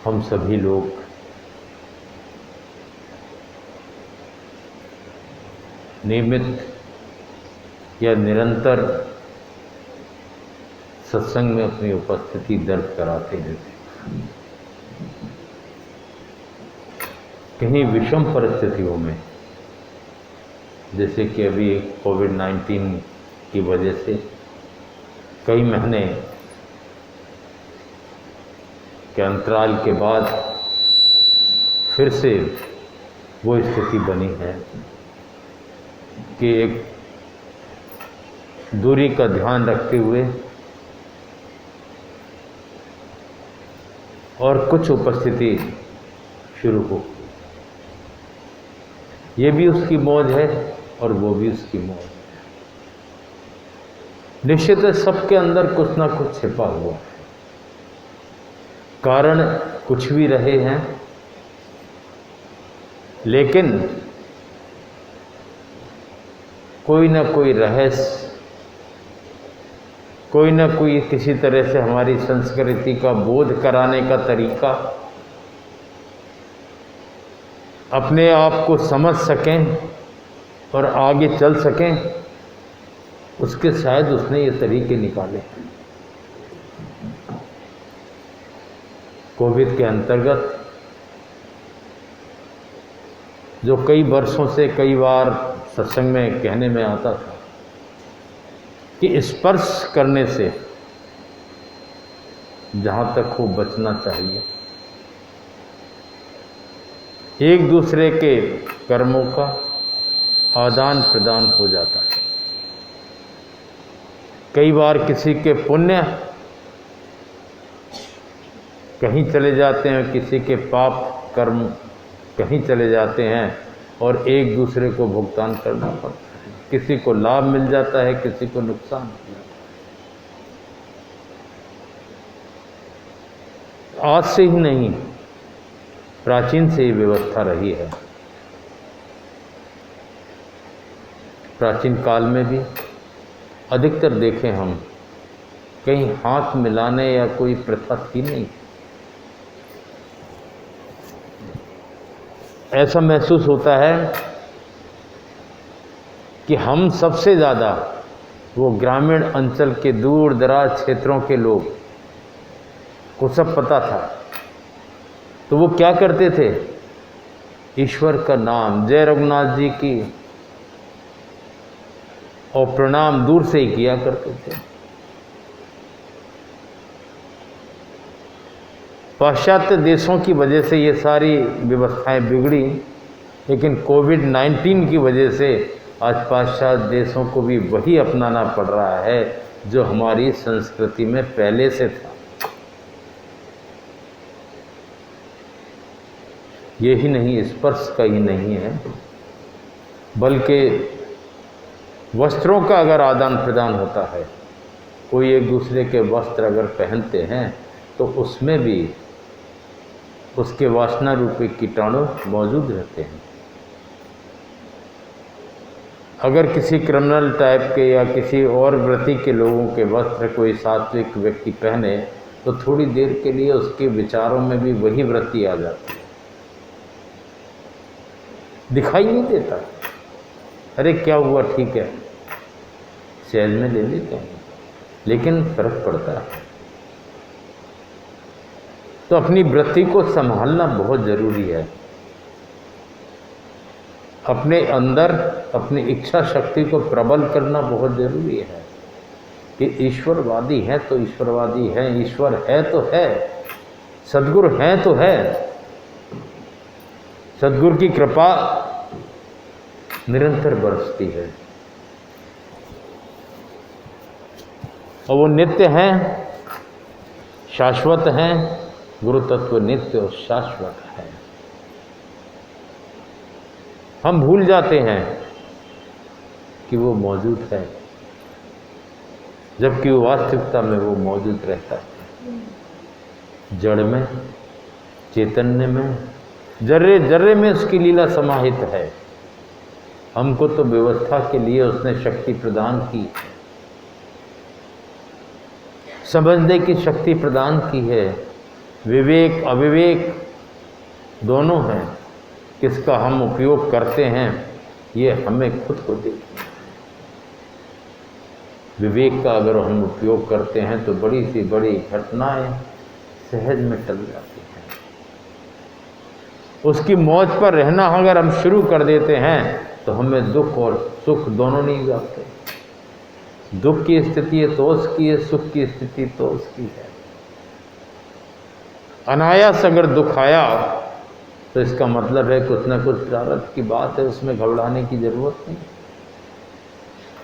हम सभी लोग नियमित या निरंतर सत्संग में अपनी उपस्थिति दर्ज कराते रहते हैं। कहीं विषम परिस्थितियों में, जैसे कि अभी कोविड-19 की वजह से कई महीने के अंतराल के बाद फिर से वो स्थिति बनी है कि एक दूरी का ध्यान रखते हुए और कुछ उपस्थिति शुरू हो। ये भी उसकी मौज है और वो भी उसकी मौज है। निश्चित है सबके अंदर कुछ ना कुछ छिपा हुआ है। कारण कुछ भी रहे हैं, लेकिन कोई ना कोई रहस्य, कोई ना कोई किसी तरह से हमारी संस्कृति का बोध कराने का तरीका, अपने आप को समझ सकें और आगे चल सकें, उसके शायद उसने ये तरीके निकाले। कोविड के अंतर्गत जो कई वर्षों से कई बार सत्संग में कहने में आता था कि स्पर्श करने से जहाँ तक हो बचना चाहिए, एक दूसरे के कर्मों का आदान प्रदान हो जाता है। कई बार किसी के पुण्य कहीं चले जाते हैं, किसी के पाप कर्म कहीं चले जाते हैं और एक दूसरे को भुगतान करना पड़ता है। किसी को लाभ मिल जाता है, किसी को नुकसान हो जाता है। आज से ही नहीं, प्राचीन से ही व्यवस्था रही है। प्राचीन काल में भी अधिकतर देखें हम, कहीं हाथ मिलाने या कोई प्रथा थी नहीं। ऐसा महसूस होता है कि हम सबसे ज़्यादा वो ग्रामीण अंचल के दूर दराज क्षेत्रों के लोग को सब पता था, तो वो क्या करते थे? ईश्वर का नाम, जय रघुनाथ जी की, और प्रणाम दूर से ही किया करते थे। पाश्चात्य देशों की वजह से ये सारी व्यवस्थाएं बिगड़ी, लेकिन कोविड-19 की वजह से आज पाश्चात्य देशों को भी वही अपनाना पड़ रहा है जो हमारी संस्कृति में पहले से था। ये ही नहीं, स्पर्श का ही नहीं है, बल्कि वस्त्रों का अगर आदान प्रदान होता है, कोई एक दूसरे के वस्त्र अगर पहनते हैं तो उसमें भी उसके वासना रूपी कीटाणु मौजूद रहते हैं। अगर किसी क्रिमिनल टाइप के या किसी और वृत्ति के लोगों के वस्त्र कोई सात्विक व्यक्ति पहने तो थोड़ी देर के लिए उसके विचारों में भी वही वृत्ति आ जाती है। दिखाई नहीं देता, अरे क्या हुआ, ठीक है, सहज में ले लेते हैं, लेकिन फर्क पड़ता है। तो अपनी वृत्ति को संभालना बहुत जरूरी है। अपने अंदर अपनी इच्छा शक्ति को प्रबल करना बहुत जरूरी है कि ईश्वरवादी है तो ईश्वरवादी है, ईश्वर है तो है, सद्गुरु है तो है। सद्गुरु की कृपा निरंतर बरसती है और वो नित्य हैं, शाश्वत हैं। गुरु तत्व नित्य और शाश्वत है। हम भूल जाते हैं कि वो मौजूद है, जबकि वो वास्तविकता में वो मौजूद रहता है। जड़ में, चैतन्य में, जर्रे जर्रे में उसकी लीला समाहित है। हमको तो व्यवस्था के लिए उसने शक्ति प्रदान की, समझने की शक्ति प्रदान की है, विवेक अविवेक दोनों हैं। किसका हम उपयोग करते हैं ये हमें खुद को देखना है। विवेक का अगर हम उपयोग करते हैं तो बड़ी सी बड़ी घटनाएं सहज में टल जाती हैं। उसकी मौज पर रहना अगर हम शुरू कर देते हैं तो हमें दुख और सुख दोनों नहीं जाते। दुख की स्थिति है तो उसकी है, सुख की स्थिति तो उसकी है। अनायास अगर दुख आया तो इसका मतलब है कुछ ना कुछ प्रारब्ध की बात है, उसमें घबराने की जरूरत नहीं।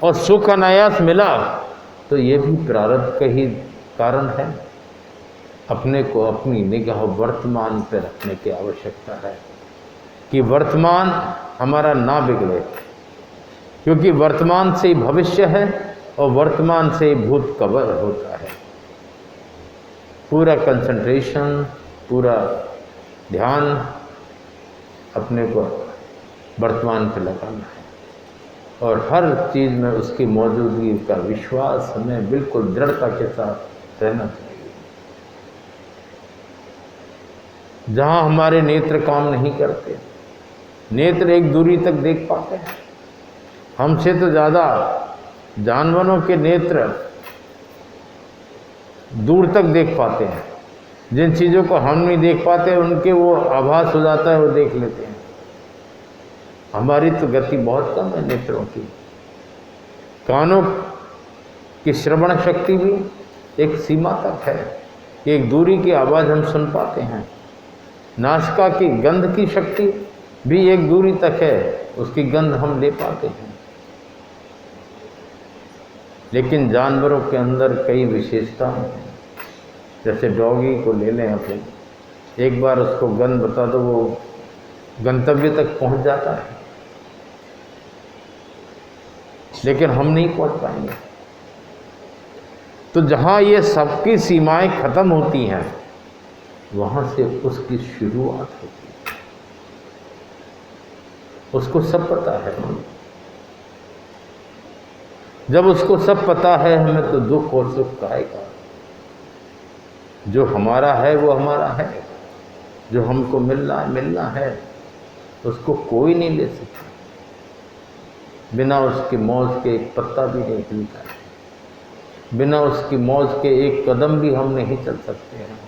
और सुख अनायास मिला तो ये भी प्रारब्ध का ही कारण है। अपने को अपनी निगाह वर्तमान पर रखने की आवश्यकता है कि वर्तमान हमारा ना बिगड़े, क्योंकि वर्तमान से ही भविष्य है और वर्तमान से ही भूत कवर होता है। पूरा कंसंट्रेशन, पूरा ध्यान अपने को वर्तमान पर लगाना है और हर चीज़ में उसकी मौजूदगी का विश्वास हमें बिल्कुल दृढ़ता के साथ रहना चाहिए। जहाँ हमारे नेत्र काम नहीं करते, नेत्र एक दूरी तक देख पाते हैं, हमसे तो ज़्यादा जानवरों के नेत्र दूर तक देख पाते हैं। जिन चीज़ों को हम नहीं देख पाते उनके वो आभास हो जाता है, वो देख लेते हैं। हमारी तो गति बहुत कम है नेत्रों की। कानों की श्रवण शक्ति भी एक सीमा तक है कि एक दूरी की आवाज़ हम सुन पाते हैं। नासिका की गंध की शक्ति भी एक दूरी तक है, उसकी गंध हम ले पाते हैं। लेकिन जानवरों के अंदर कई विशेषताएं हैं। जैसे डॉगी को ले लें अपन, एक बार उसको गंध बता दो वो गंतव्य तक पहुंच जाता है, लेकिन हम नहीं पहुंच पाएंगे। तो जहां ये सबकी सीमाएं खत्म होती हैं वहां से उसकी शुरुआत होती है। उसको सब पता है। जब उसको सब पता है हमें तो दुख और सुख आएगा। जो हमारा है वो हमारा है, जो हमको मिलना है उसको कोई नहीं ले सकता। बिना उसकी मौज के एक पत्ता भी नहीं हिलता है, बिना उसकी मौज के एक कदम भी हम नहीं चल सकते हैं।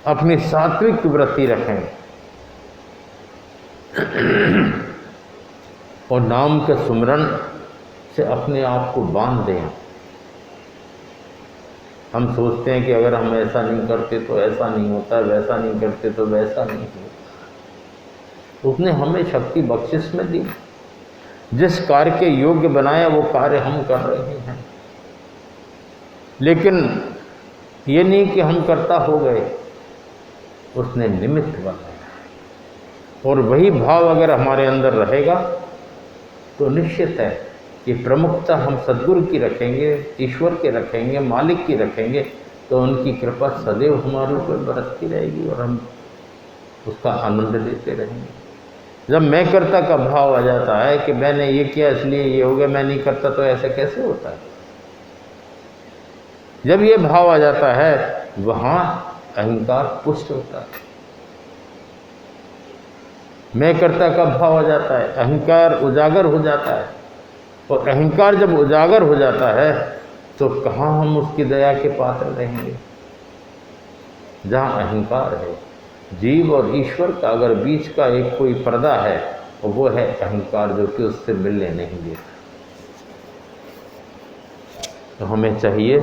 अपनी सात्विक वृत्ति रखें और नाम के सुमरन से अपने आप को बांध दें। हम सोचते हैं कि अगर हम ऐसा नहीं करते तो ऐसा नहीं होता, वैसा नहीं करते तो वैसा नहीं होता। उसने हमें शक्ति बख्शिश में दी, जिस कार्य के योग्य बनाया वो कार्य हम कर रहे हैं। लेकिन ये नहीं कि हम कर्ता हो गए, उसने निमित्त बनाया। और वही भाव अगर हमारे अंदर रहेगा तो निश्चित है कि प्रमुखता हम सद्गुरु की रखेंगे, ईश्वर के रखेंगे, मालिक की रखेंगे, तो उनकी कृपा सदैव हमारे ऊपर बरसती रहेगी और हम उसका आनंद लेते रहेंगे। जब मैं कर्ता का भाव आ जाता है कि मैंने ये किया इसलिए ये हो गया, मैं नहीं करता तो ऐसा कैसे होता है, जब ये भाव आ जाता है वहाँ अहंकार पुष्ट होता है। मैं कर्ता का भाव आ जाता है, अहंकार उजागर हो जाता है। और अहंकार जब उजागर हो जाता है तो कहाँ हम उसकी दया के पात्र रहेंगे। जहाँ अहंकार है, जीव और ईश्वर का अगर बीच का एक कोई पर्दा है और वो है अहंकार, जो कि उससे मिलने नहीं देता। तो हमें चाहिए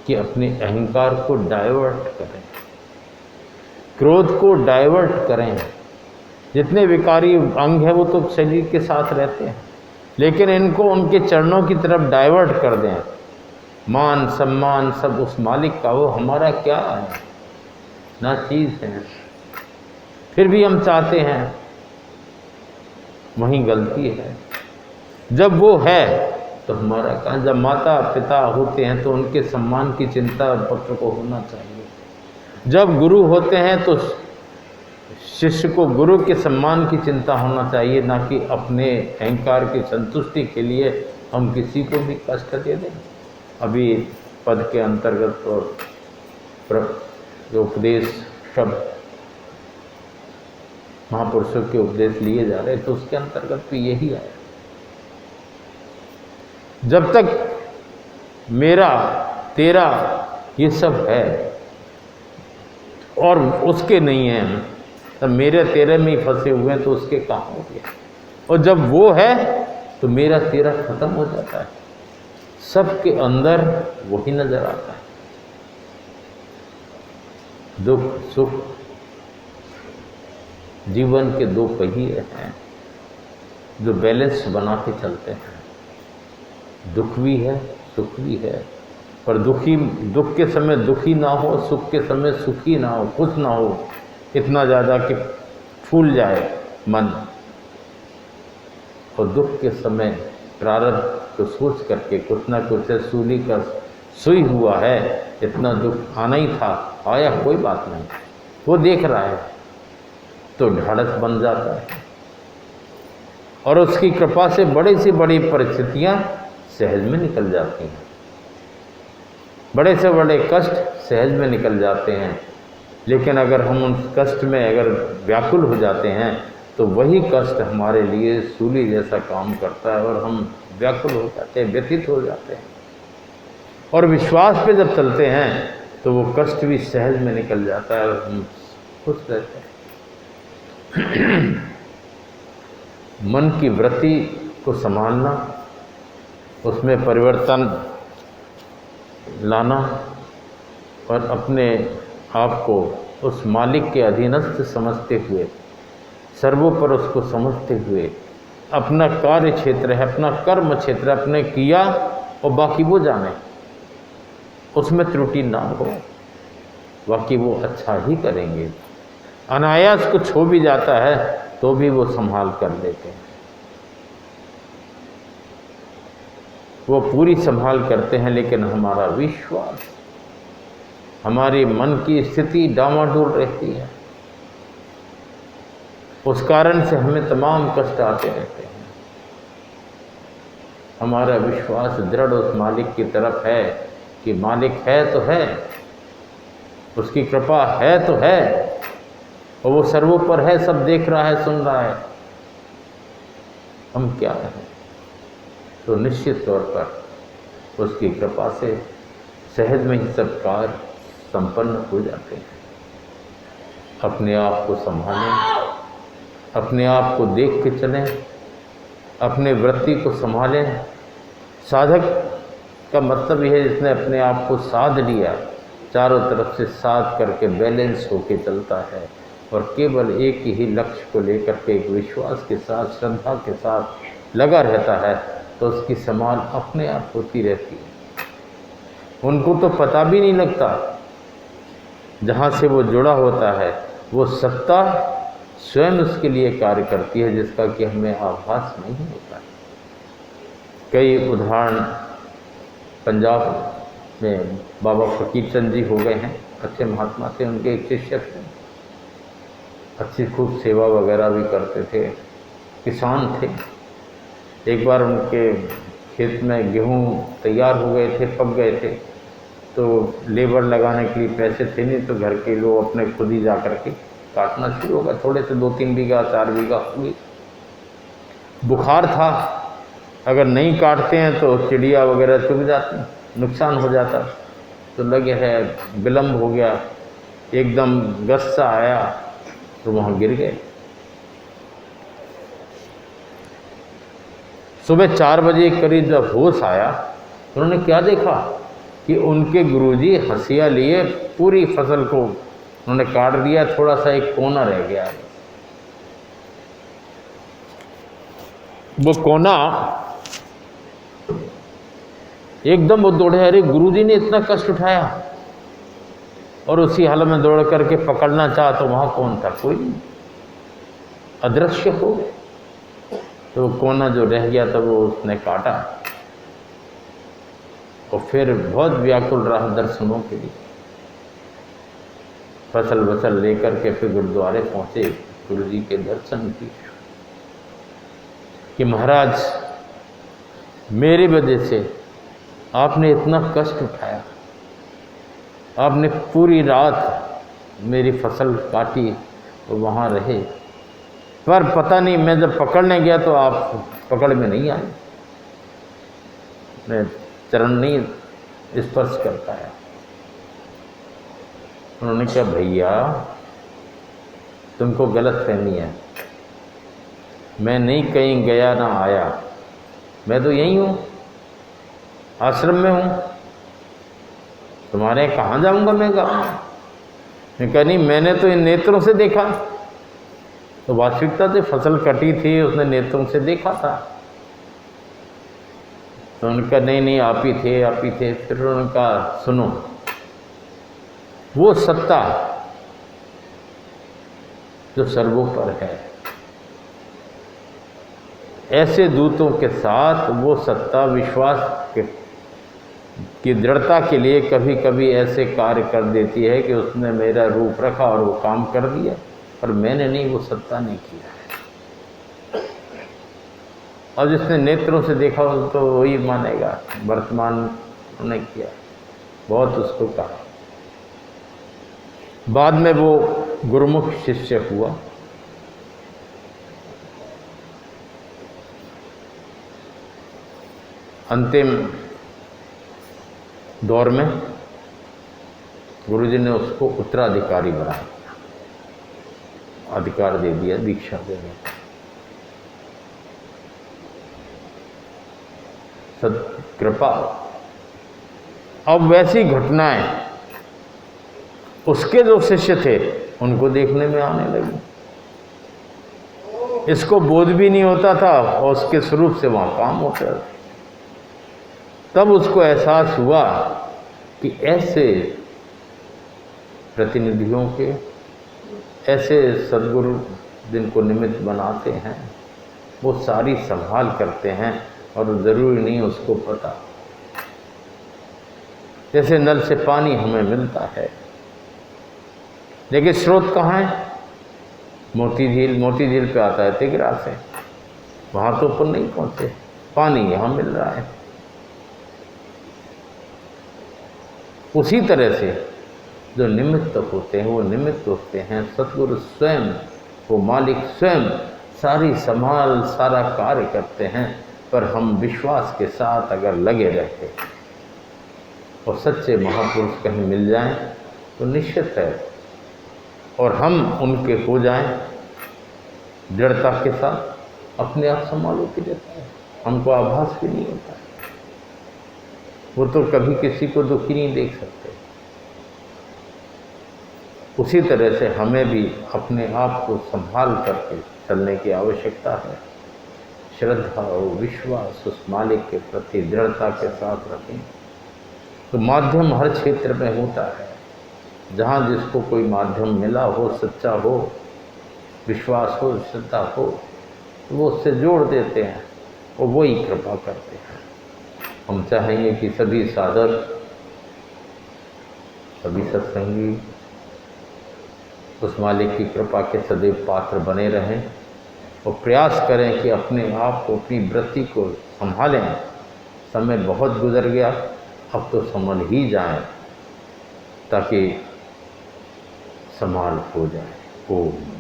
कि अपने अहंकार को डाइवर्ट करें, क्रोध को डाइवर्ट करें। जितने विकारी अंग हैं वो तो शरीर के साथ रहते हैं, लेकिन इनको उनके चरणों की तरफ डाइवर्ट कर दें। मान सम्मान सब उस मालिक का, वो हमारा क्या है, ना चीज़ है। फिर भी हम चाहते हैं, वहीं गलती है। जब वो है तो हमारा कहाँ। जब माता पिता होते हैं तो उनके सम्मान की चिंता पुत्र को होना चाहिए। जब गुरु होते हैं तो शिष्य को गुरु के सम्मान की चिंता होना चाहिए, ना कि अपने अहंकार की संतुष्टि के लिए हम किसी को भी कष्ट दे दें। अभी पद के अंतर्गत और जो उपदेश शब्द महापुरुषों के उपदेश लिए जा रहे तो उसके अंतर्गत भी यही आया। जब तक मेरा तेरा ये सब है और उसके नहीं है, तब मेरे तेरे में ही फंसे हुए हैं तो उसके कहाँ हो गया। और जब वो है तो मेरा तेरा खत्म हो जाता है, सबके अंदर वही नजर आता है। दुख सुख जीवन के दो पहिए हैं जो बैलेंस बना के चलते हैं। दुख भी है सुख भी है, पर दुख के समय दुखी ना हो, सुख के समय सुखी ना हो, खुश ना हो इतना ज़्यादा कि फूल जाए मन। और दुख के समय प्रारब्ध को सोच करके कुछ ना कुछ सूली का सुई हुआ है, इतना दुख आना ही था, आया कोई बात नहीं, वो देख रहा है तो ढाढ़स बन जाता है। और उसकी कृपा से बड़ी से बड़ी परिस्थितियां सहज में निकल जाती हैं, बड़े से बड़े कष्ट सहज में निकल जाते हैं। लेकिन अगर हम उन कष्ट में अगर व्याकुल हो जाते हैं तो वही कष्ट हमारे लिए सूली जैसा काम करता है और हम व्याकुल हो जाते हैं, व्यथित हो जाते हैं। और विश्वास पे जब चलते हैं तो वो कष्ट भी सहज में निकल जाता है और हम खुश रहते हैं। मन की वृत्ति को संभालना, उसमें परिवर्तन लाना और अपने आप को उस मालिक के अधीनस्थ समझते हुए, सर्वोपर उसको समझते हुए, अपना कार्य क्षेत्र है, अपना कर्म क्षेत्र अपने किया और बाकी वो जाने, उसमें त्रुटि ना हो, बाकी वो अच्छा ही करेंगे। अनायास कुछ हो भी जाता है तो भी वो संभाल कर लेते हैं, वो पूरी संभाल करते हैं। लेकिन हमारा विश्वास, हमारी मन की स्थिति डामाडोल रहती है, उस कारण से हमें तमाम कष्ट आते रहते हैं। हमारा विश्वास दृढ़ उस मालिक की तरफ है कि मालिक है तो है, उसकी कृपा है तो है, और वो सर्वोपर है, सब देख रहा है, सुन रहा है। हम क्या हैं? तो निश्चित तौर पर उसकी कृपा से सहज में ही सब कार्य संपन्न हो जाते हैं। अपने आप को संभालें, अपने आप को देख के चलें, अपने वृत्ति को संभालें। साधक का मतलब यह है जिसने अपने आप को साध लिया, चारों तरफ से साध करके बैलेंस होके चलता है और केवल एक ही लक्ष्य को लेकर के एक विश्वास के साथ, श्रद्धा के साथ लगा रहता है, तो उसकी संभाल अपने आप होती रहती है। उनको तो पता भी नहीं लगता, जहाँ से वो जुड़ा होता है वो सत्ता स्वयं उसके लिए कार्य करती है, जिसका कि हमें आभास नहीं होता है। कई उदाहरण पंजाब में बाबा फकीर चंद जी हो गए हैं, अच्छे महात्मा थे, उनके एक शिष्य थे, अच्छी खूब सेवा वगैरह भी करते थे, किसान थे। एक बार उनके खेत में गेहूं तैयार हो गए थे, पक गए थे, तो लेबर लगाने के लिए पैसे थे नहीं, तो घर के लोग अपने खुद ही जा कर के काटना शुरू होगा। थोड़े से 2-3 बीघा 4 बीघा हुई, बुखार था, अगर नहीं काटते हैं तो चिड़िया वगैरह चुग जाती, नुकसान हो जाता। तो लगे है विलम्ब हो गया, एकदम गस्सा आया तो वहाँ गिर गए। सुबह 4 बजे करीब जब होश आया तो उन्होंने क्या देखा कि उनके गुरुजी हंसिया लिए पूरी फसल को उन्होंने काट दिया, थोड़ा सा एक कोना रह गया। वो कोना एकदम वो दौड़े, अरे गुरुजी ने इतना कष्ट उठाया, और उसी हाल में दौड़ करके पकड़ना चाहा तो वहाँ कौन था, कोई नहीं, अदृश्य हो गए। तो कोना जो रह गया था वो उसने काटा और फिर बहुत व्याकुल रहा दर्शनों के लिए। फसल वसल लेकर के फिर गुरुद्वारे पहुँचे, गुरु जी के दर्शन किए कि महाराज मेरी वजह से आपने इतना कष्ट उठाया, आपने पूरी रात मेरी फसल काटी तो वहाँ रहे, पर पता नहीं मैं जब पकड़ने गया तो आप पकड़ में नहीं आए, मैं चरण नहीं स्पर्श कर पाया। उन्होंने कहा भैया तुमको गलत फहमी है, मैं नहीं कहीं गया ना आया, मैं तो यहीं हूँ, आश्रम में हूँ, तुम्हारे कहाँ जाऊँगा मैं गाँव में? मैं कहा नहीं, मैंने तो इन नेत्रों से देखा। तो वास्तविकता से फसल कटी थी, उसने नेत्रों से देखा था। तो उनका नहीं नहीं आप ही थे, आप ही थे। फिर उनका सुनो, वो सत्ता जो सर्वोपर है, ऐसे दूतों के साथ वो सत्ता विश्वास की दृढ़ता के लिए कभी कभी ऐसे कार्य कर देती है कि उसने मेरा रूप रखा और वो काम कर दिया, पर मैंने नहीं, वो सत्ता ने किया है। और जिसने नेत्रों से देखा तो वही मानेगा, वर्तमान ने किया, बहुत उसको कहा। बाद में वो गुरुमुख शिष्य हुआ। अंतिम दौर में गुरुजी ने उसको उत्तराधिकारी बनाया, अधिकार दे दिया, दीक्षा दे दी। सत्कृपा। अब वैसी घटनाएं उसके जो शिष्य थे उनको देखने में आने लगी। इसको बोध भी नहीं होता था और उसके स्वरूप से वहां काम होता था। तब उसको एहसास हुआ कि ऐसे प्रतिनिधियों के, ऐसे सद्गुरु जिनको निमित्त बनाते हैं, वो सारी संभाल करते हैं और ज़रूरी नहीं उसको पता। जैसे नल से पानी हमें मिलता है, लेकिन स्रोत कहाँ है? मोती झील पे आता है तिगरा से, वहाँ तो ऊपर नहीं पहुँचे, पानी यहाँ मिल रहा है। उसी तरह से जो निमित्त होते हैं वो निमित्त होते हैं, सतगुरु स्वयं, वो मालिक स्वयं सारी संभाल सारा कार्य करते हैं। पर हम विश्वास के साथ अगर लगे रहते और सच्चे महापुरुष कहीं मिल जाएं तो निश्चित है, और हम उनके हो जाएं दृढ़ता के साथ, अपने आप संभालो की देता है, हमको आभास भी नहीं होता है। वो तो कभी किसी को दुखी नहीं देख सकते। उसी तरह से हमें भी अपने आप को संभाल करके चलने की आवश्यकता है। श्रद्धा और विश्वास उस मालिक के प्रति दृढ़ता के साथ रखें तो माध्यम हर क्षेत्र में होता है। जहाँ जिसको कोई माध्यम मिला हो, सच्चा हो, विश्वास हो, श्रद्धा हो, तो वो उससे जोड़ देते हैं और वही कृपा करते हैं। हम चाहेंगे कि सभी साधक, सभी सत्संगी उस मालिक की कृपा के सदैव पात्र बने रहें और प्रयास करें कि अपने आप को, अपनी वृत्ति को संभालें। समय बहुत गुजर गया, अब तो संभल ही जाएं ताकि संभाल हो जाए। ओम।